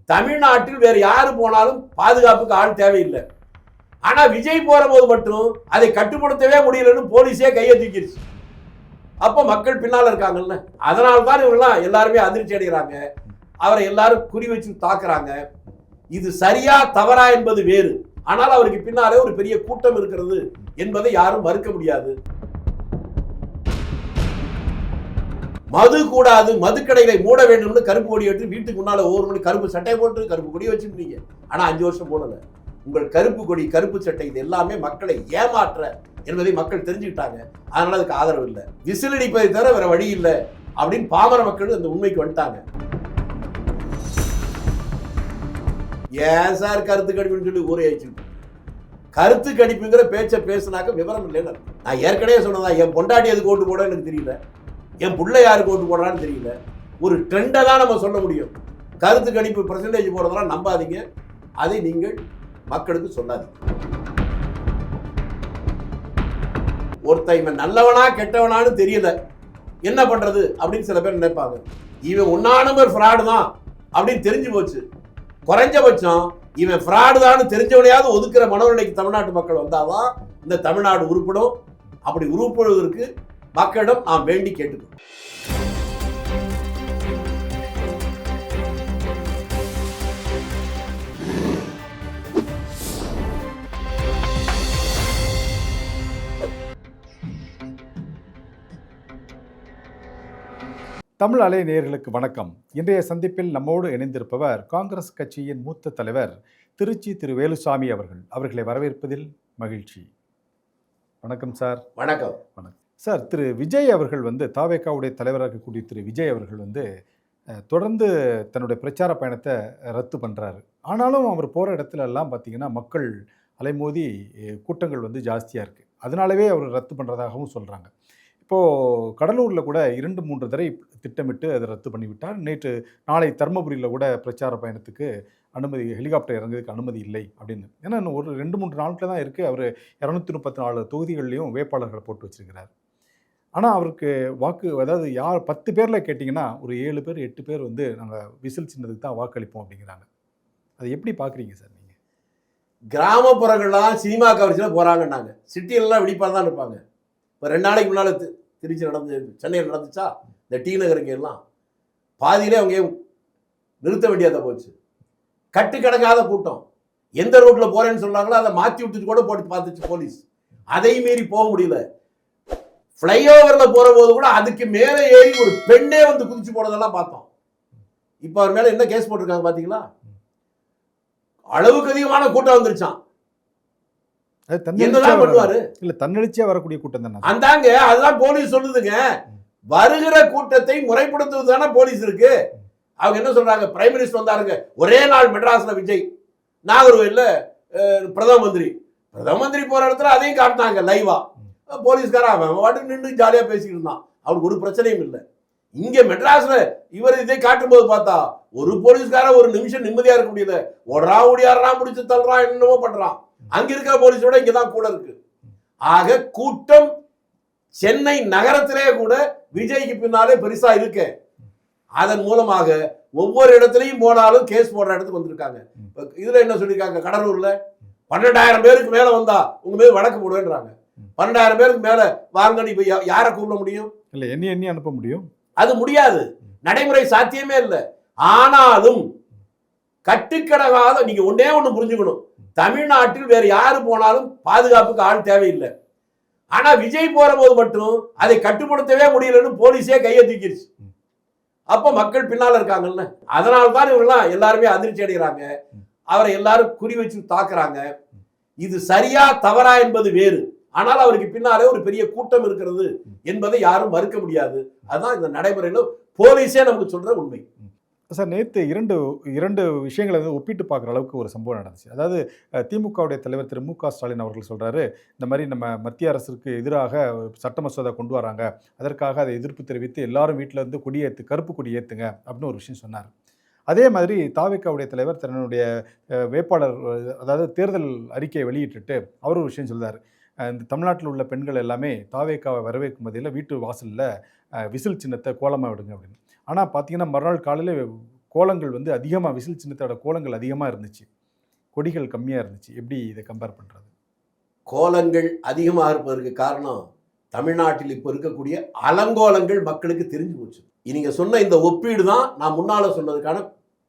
தமிழ்நாட்டில் வேறு யாரு போனாலும் பாதுகாப்புக்கு ஆள் தேவையில்லை. ஆனா விஜய் போற போது மட்டும் அதை கட்டுப்படுத்தவே முடியலன்னு போலீஸே கையை தூக்கிடுச்சு. அப்ப மக்கள் பின்னால இருக்காங்கல்ல, அதனால்தான் இவங்கெல்லாம் எல்லாருமே அதிர்ச்சி அடைகிறாங்க. அவரை எல்லாரும் குறி வச்சு தாக்குறாங்க. இது சரியா தவறா என்பது வேறு. ஆனால் அவருக்கு பின்னாலே ஒரு பெரிய கூட்டம் இருக்கிறது என்பதை யாரும் மறுக்க முடியாது. மது கூடாது, மதுக்கடைகளை மூட வேண்டும்னு கருப்பு கொடி எடுத்து வீட்டுக்கு முன்னால ஒவ்வொரு மணி கருப்பு சட்டை போட்டு கருப்பு கொடி வச்சுருந்தீங்க. ஆனா 5 வருஷம் போடல. உங்கள் கருப்பு கொடி, கருப்பு சட்டை இது எல்லாமே மக்களை ஏமாற்ற என்பதை மக்கள் தெரிஞ்சுக்கிட்டாங்க. அதனால அதுக்கு ஆதரவு இல்லை. விசில் அடிப்பதை தவிர வேற வழி இல்லை அப்படின்னு பாமர மக்கள் அந்த உண்மைக்கு வந்துட்டாங்க. ஏன் சார் கருத்து கணிப்புன்னு சொல்லி ஊரே ஆயிடுச்சு. கருத்து கணிப்புங்கிற பேச்சை பேசினாக்க விவரம் இல்லைன்னு. நான் ஏற்கனவே சொன்னதா, என் பொண்டாட்டி எதுக்கு ஓட்டு போட எனக்கு தெரியல, என் பிள்ளை யாருக்கு ஓட்டு போடுறான்னு தெரியல. ஒரு ட்ரெண்டை தான் நம்ம சொல்ல முடியும். கருத்து கணிப்பு பெர்சன்டேஜ் போடுறதெல்லாம் நம்பாதீங்க. அதை நீங்கள் மக்களுக்கு சொல்லாதீங்க. ஒருத்தன் இவன் நல்லவனா கெட்டவனான்னு தெரியல, என்ன பண்றது அப்படின்னு சில பேர் நினைப்பாங்க. இவன் 1 நம்பர் ஃப்ராடு தான் அப்படின்னு தெரிஞ்சு போச்சு. குறைஞ்சபட்சம் இவன் ஃப்ராடு தான் தெரிஞ்சவனையாவது ஒதுக்குற மனநிலைக்கு தமிழ்நாட்டு மக்கள் வந்தாதான் இந்த தமிழ்நாடு உருப்படும். அப்படி உருப்படுவதற்கு மக்களிடம் நாம் வேண்டி கேட்டுக்கணும். தமிழ் அலை நேயர்களுக்கு வணக்கம். இன்றைய சந்திப்பில் நம்மோடு இணைந்திருப்பவர் காங்கிரஸ் கட்சியின் மூத்த தலைவர் திருச்சி திரு வேலுசாமி அவர்கள். அவர்களை வரவேற்பதில் மகிழ்ச்சி. வணக்கம் சார். வணக்கம். வணக்கம் சார். திரு விஜய் அவர்கள் தாவேகாவுடைய தலைவராக இருக்கக்கூடிய திரு விஜய் அவர்கள் தொடர்ந்து தன்னுடைய பிரச்சார பயணத்தை ரத்து பண்ணுறாரு. ஆனாலும் அவர் போகிற இடத்துல எல்லாம் பார்த்திங்கன்னா மக்கள் அலைமோதி கூட்டங்கள் ஜாஸ்தியாக இருக்குது. அதனாலவே அவர் ரத்து பண்ணுறதாகவும் சொல்கிறாங்க. இப்போது கடலூரில் கூட 2-3 தடவை திட்டமிட்டு அதை ரத்து பண்ணிவிட்டார். நாளை தர்மபுரியில் கூட பிரச்சார பயணத்துக்கு அனுமதி, ஹெலிகாப்டர் இறங்குறதுக்கு அனுமதி இல்லை அப்படின்னு. ஏன்னா இன்னும் ஒரு 2-3 நாட்கள் தான் இருக்குது. அவர் 234 தொகுதிகள்லையும் வேட்பாளர்களை போட்டு வச்சுருக்கிறார். ஆனால் அவருக்கு அதாவது 10 பேரில் கேட்டிங்கன்னா ஒரு 7 பேர் 8 பேர் நாங்கள் விசில் சின்னதுக்கு தான் வாக்களிப்போம் அப்படிங்கிறாங்க. அதை எப்படி பார்க்குறீங்க சார் நீங்கள்? கிராமப்புறங்கள்லாம் சினிமா கவர்ச்சியில் போகிறாங்கன்னாங்க, சிட்டியிலலாம் விழிப்பாக தான் இருப்பாங்க. இப்போ 2 நாளைக்கு முன்னால் திருச்சி சென்னையில் நடந்துச்சா, இந்த டி நகருக்கு எல்லாம் பாதியிலே அவங்க நிறுத்த வேண்டியதாக போச்சு. கட்டுக்கடங்காத கூட்டம். எந்த ரோட்டில் போகிறேன்னு சொன்னாங்களோ அதை மாற்றி விட்டுட்டு கூட போட்டு பார்த்துச்சு போலீஸ். அதையும் மீறி போக முடியல. ஃப்ளைஓவரில் போகிற போது கூட அதுக்கு மேலே ஏறி ஒரு பெண்ணே குதிச்சு போனதெல்லாம் பார்த்தோம். இப்போ அவர் மேலே என்ன கேஸ் போட்டிருக்காங்க பார்த்தீங்களா? அளவுக்கு அதிகமான கூட்டம் வந்துருச்சான். என்னதான் பண்ணுவாரு? இல்ல, தன்னெழுச்சியா வரக்கூடிய கூட்டம் தானே அந்தாங்க. அதுதான் போலீஸ் சொல்லுதுங்க. வருகிற கூட்டத்தை முறைப்படுத்துவது தானே போலீஸ் இருக்கு. அவங்க என்ன சொல்றாங்க? பிரைம் மினிஸ்டர் வந்தாருங்க ஒரே நாள் மெட்ராஸ்ல, விஜய் நாகர்கோவில்ல பிரதம மந்திரி போற இடத்துல அதையும் காட்டினாங்க லைவா. போலீஸ்காரன் அவன் வாட்டு நின்று ஜாலியா பேசிக்கிட்டு இருந்தான். அவனுக்கு ஒரு பிரச்சனையும் இல்லை. இங்க மெட்ராஸ்ல இவர் இதை காட்டும் போது பார்த்தா ஒரு போலீஸ்காரன் ஒரு நிமிஷம் நிம்மதியா இருக்க முடியல. ஓடியாடுறான், பிடிச்சு தள்ளுறான், என்னமோ பண்றான். அங்க இருக்கிற போலீஸோட இங்கதான் கூட இருக்கு. ஆக கூட்டம் சென்னை நகரத்திலே கூட விஜய்க்கு பின்னாலே பெருசா இருக்கு. அதன் மூலமாக ஒவ்வொரு இடத்துலையும் போனாலும் கேஸ் போடுற இடத்துக்கு வந்திருக்காங்க. இதுல என்ன சொல்லியிருக்காங்க? கடலூர்ல 12,000 பேருக்கு மேல வந்தா உங்க மேல வழக்கு போடுவேன்றாங்க. 12,000 பேருக்கு மேல வாங்கன்னு இப்ப யாரை கூப்பிட முடியும்? இல்ல, எண்ணி அனுப்ப முடியும்? அது முடியாது. நடைமுறை சாத்தியமே இல்லை. ஆனாலும் கட்டுக்கடங்காத நீங்க ஒன்னே ஒண்ணு புரிஞ்சுக்கணும். தமிழ்நாட்டில் வேறு யாரு போனாலும் பாதுகாப்புக்கு ஆள் தேவையில்லை. ஆனா விஜய் போற போது மட்டும் அதை கட்டுப்படுத்தவே முடியலன்னு போலீஸே கையை தூக்கிடுச்சு. அப்ப மக்கள் பின்னால இருக்காங்கல்ல, அதனால்தான் இவங்கெல்லாம் எல்லாருமே அதிர்ச்சி அடைகிறாங்க. அவரை எல்லாரும் குறி வச்சு தாக்குறாங்க. இது சரியா தவறா என்பது வேறு. ஆனால் அவருக்கு பின்னாலே ஒரு பெரிய கூட்டம் இருக்கிறது என்பதை யாரும் மறுக்க முடியாது. அதுதான் இந்த நடைமுறையில போலீஸே நமக்கு சொல்ற உண்மை. சார், நேற்று இரண்டு விஷயங்களை ஒப்பிட்டு பார்க்குற அளவுக்கு ஒரு சம்பவம் நடந்துச்சு. அதாவது திமுகவுடைய தலைவர் திரு மு.க. ஸ்டாலின் அவர்கள் சொல்கிறாரு, இந்த மாதிரி நம்ம மத்திய அரசுக்கு எதிராக சட்ட மசோதா கொண்டு வராங்க, அதற்காக அதை எதிர்ப்பு தெரிவித்து எல்லாரும் வீட்டில் கொடியேற்று, கருப்பு கொடி ஏற்றுங்க அப்படின்னு ஒரு விஷயம் சொன்னார். அதே மாதிரி தாவேகாவுடைய தலைவர் தன்னுடைய வேட்பாளர், அதாவது தேர்தல் அறிக்கையை வெளியிட்டுட்டு அவர் ஒரு விஷயம் சொல்றாரு. இந்த தமிழ்நாட்டில் உள்ள பெண்கள் எல்லாமே தாவேகாவை வரவேற்கும் மதியில் வீட்டு வாசலில் விசில் சின்னத்தை கோலமாக விடுங்க அப்படின்னு. ஆனால் பார்த்தீங்கன்னா மறுநாள் காலையில் கோலங்கள் வந்து அதிகமாக, விசில் சின்னத்தோட கோலங்கள் அதிகமாக இருந்துச்சு, கொடிகள் கம்மியாக இருந்துச்சு. எப்படி இதை கம்பேர் பண்ணுறது? கோலங்கள் அதிகமாக இருப்பதற்கு காரணம் தமிழ்நாட்டில் இப்போ இருக்கக்கூடிய அலங்கோலங்கள் மக்களுக்கு தெரிஞ்சு போச்சு. நீங்க சொன்ன இந்த ஒப்பீடு தான் நான் முன்னால சொன்னதுக்கான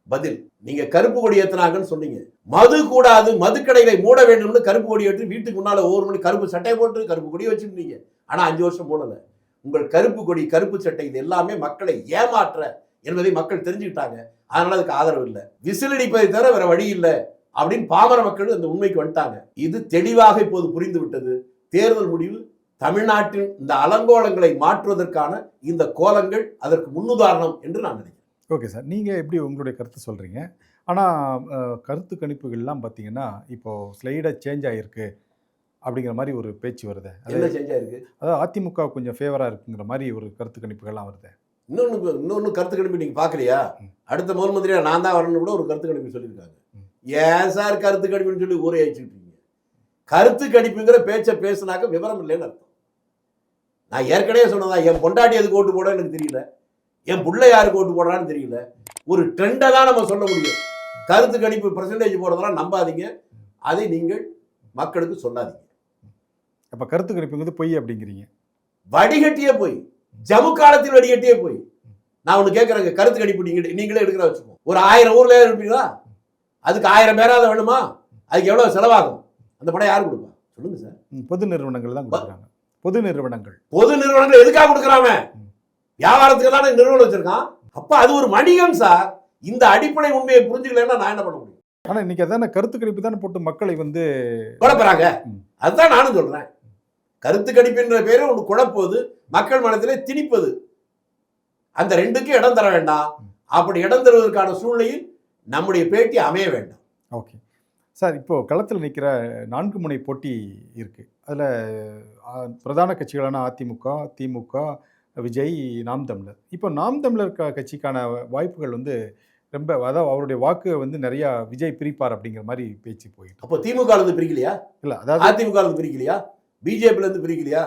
பதில். நீங்க கருப்பு கொடி ஏத்துனாங்கன்னு சொன்னீங்க. மது கூடாது, மதுக்கடைகளை மூட வேண்டும்னு கருப்பு கொடி ஏற்றி வீட்டுக்கு முன்னால ஒவ்வொரு மணி கருப்பு சட்டை போட்டு கருப்பு கொடி வச்சிருந்தீங்க. ஆனா 5 வருஷம் மூடல. உங்கள் கருப்பு கொடி, கருப்பு சட்டை இது எல்லாமே மக்களை ஏமாற்ற என்பதை மக்கள் தெரிஞ்சுக்கிட்டாங்க. அதனால அதுக்கு ஆதரவு இல்லை. விசில் அடிப்பதை தவிர வேற வழி இல்லை அப்படின்னு பாமர மக்கள் அந்த உண்மைக்கு வந்துட்டாங்க. இது தெளிவாக இப்போது புரிந்து விட்டது. தேர்தல் முடிவு தமிழ்நாட்டின் இந்த அலங்கோலங்களை மாற்றுவதற்கான இந்த கோலங்கள் அதற்கு முன்னுதாரணம் என்று நான் நினைக்கிறேன். ஓகே சார், நீங்கள் எப்படி உங்களுடைய கருத்து சொல்கிறீங்க? ஆனால் கருத்து கணிப்புகள்லாம் பார்த்தீங்கன்னா இப்போது ஸ்லைடாக சேஞ்ச் ஆகிருக்கு அப்படிங்கிற மாதிரி ஒரு பேச்சு வருது. என்ன சேஞ்ச் ஆயிருக்கு? அதாவது அதிமுக கொஞ்சம் ஃபேவராக இருக்குங்கிற மாதிரி ஒரு கருத்து கணிப்புகள்லாம் வருது. இன்னொன்று கருத்து கணிப்பு நீங்கள் பார்க்கலையா? அடுத்த முதல் மந்திரியா நான் தான் வரணும்னு கூட ஒரு கருத்து கணிப்பு சொல்லியிருக்காங்க. ஏன் சார் கருத்து கணிப்புன்னு சொல்லி ஊரே அழிச்சுட்டு இருக்கீங்க? கருத்து கணிப்புங்கிற பேச்சை பேசுனாக்க விவரம் இல்லைன்னு அர்த்தம். நான் ஏற்கனவே சொன்னதான், என் பொண்டாட்டி எதுக்கு ஓட்டு போட எனக்கு தெரியல, என் பிள்ளை யாருக்கு ஓட்டு போடுறான்னு தெரியல. ஒரு ட்ரெண்டை தான் நம்ம சொல்ல முடியும். கருத்து கணிப்பு பெர்சன்டேஜ் போடுறதெல்லாம் நம்பாதீங்க, அதை நீங்கள் மக்களுக்கு சொல்லாதீங்க. அப்போ கருத்து கணிப்புங்கிறது பொய் அப்படிங்கிறீங்க? வடிகட்டியே போய், ஜம்மு காலத்தில் வடிகட்டியே போய். நான் ஒன்று கேட்குறேங்க, கருத்து கணிப்பு நீங்களே எடுக்கிற வச்சுக்கோங்க. ஒரு 1000 ஊர்ல இருப்பீங்களா? அதுக்கு 1000 பேராத வேணுமா? அதுக்கு எவ்வளோ செலவாகும்? அந்த படம் யார் கொடுப்பா சொல்லுங்க சார்? பொது நிறுவனங்கள் தான் கொடுக்குறாங்க. பொது நிறுவனங்கள் எதுக்காக கொடுக்குறாங்க? வியாபாரத்துக்கு தானே நிறுவனம் வச்சிருக்கான். அப்ப அது ஒரு வணிகம் சார். இந்த அடிப்படை உண்மையை புரிஞ்சுக்கலன்னா நான் என்ன பண்ண முடியும்? ஆனா இன்னைக்கு அதான கருத்து கணிப்பு தானே போட்டு மக்களை வந்து குழப்பறாங்க. அதுதான் நானும் சொல்றேன். கருத்து கணிப்புன்ற பேரு ஒன்று குழப்புவது, மக்கள் மனத்திலே திணிப்பது. அந்த ரெண்டுக்கும் இடம் தர வேண்டாம். அப்படி இடம் தருவதற்கான சூழ்நிலையில் நம்முடைய பேட்டி அமைய வேண்டாம். ஓகே சார், இப்போ களத்தில் நிற்கிற 4 முனை போட்டி இருக்கு. அதில் பிரதான கட்சிகளான அதிமுக, திமுக, விஜய், நாம் தமிழர். இப்போ நாம் தமிழர் கட்சிக்கான வாய்ப்புகள் வந்து ரொம்ப, அதாவது அவருடைய வாக்கு வந்து நிறையா விஜய் பிரிப்பார் அப்படிங்கிற மாதிரி பேச்சு போயிட்டு. அப்போ திமுக இருந்து பிரிக்கலையா? இல்லை, அதாவது அதிமுக இருந்து பிரிக்கலையா? பிஜேபியில இருந்து பிரிக்கலையா?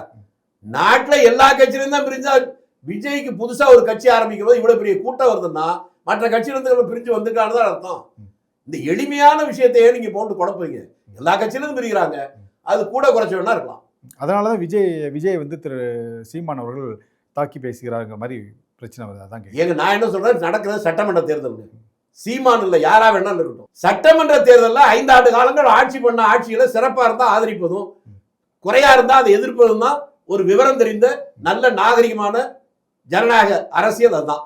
நாட்டில் எல்லா கட்சியிலும் தான் பிரிஞ்சா விஜய்க்கு புதுசா ஒரு கட்சி ஆரம்பிக்கும் போது இவ்வளவு பெரிய கூட்டம் வருதுன்னா மற்ற கட்சியிலிருந்து பிரிஞ்சு வந்துட்டான்னு தான் அர்த்தம். இந்த எளிமையான விஷயத்தையே நீங்க போட்டு குழப்பீங்க. எல்லா கட்சியிலிருந்து பிரிக்கிறாங்க, அது கூட குறைச்ச வேணா இருக்கலாம். அதனாலதான் விஜய் வந்து திரு சீமான் அவர்கள் தாக்கி பேசுகிறாருங்கிற மாதிரி பிரச்சனை வருது. அதான் ஏங்க நான் என்ன சொல்றேன், நடக்கிறது சட்டமன்ற தேர்தல். சீமான் இல்ல, யாரா வேணாலும் இருக்கட்டும். சட்டமன்ற தேர்தலில் 5 ஆண்டு காலங்கள் ஆட்சி பண்ண ஆட்சியில சிறப்பா இருந்தா ஆதரிப்பதும், குறையா இருந்தா அதை எதிர்ப்பதும் தான் ஒரு விவரம் தெரிந்த நல்ல நாகரிகமான ஜனநாயக அரசியல். அதுதான்.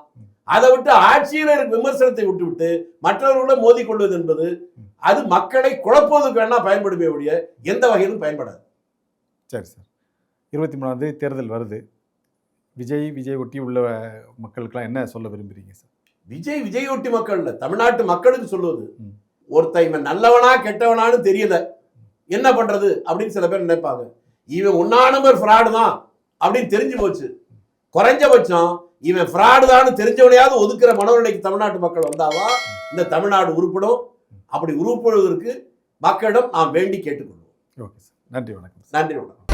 அதை விட்டு ஆட்சியில விமர்சனத்தை விட்டு மற்றவர்களை மோதிக்கொள்வது என்பது அது மக்களை குழப்பவதற்கு வேணா பயன்படுமே ஒழிய எந்த வகையிலும் பயன்படாது. சரி சார், 23ஆம் தேதி தேர்தல் வருது. விஜய் ஒட்டி உள்ள மக்களுக்கெல்லாம் என்ன சொல்ல விரும்புறீங்க சார்? விஜய் ஒட்டி மக்கள் இல்ல, தமிழ்நாட்டு மக்களுக்கு சொல்லுவது, ஒருத்தன் இவன் நல்லவனா கெட்டவனான்னு தெரியல, என்ன பண்றது அப்படின்னு சில பேர் நினைப்பாங்க. இவன் 1 நம்பர் ஃப்ராடு தான் அப்படின்னு தெரிஞ்சு போச்சு. குறைஞ்சபட்சம் இவன் ஃப்ராடு தான் தெரிஞ்சவனையாவது ஒதுக்குற மனநிலைக்கு தமிழ்நாட்டு மக்கள் வந்தாவா இந்த தமிழ்நாடு உருப்படும். அப்படி உருப்படுவதற்கு மக்களிடம் நாம் வேண்டி கேட்டுக்கொள்வோம். ஓகே சார், நன்றி வணக்கம். நன்றி வணக்கம்.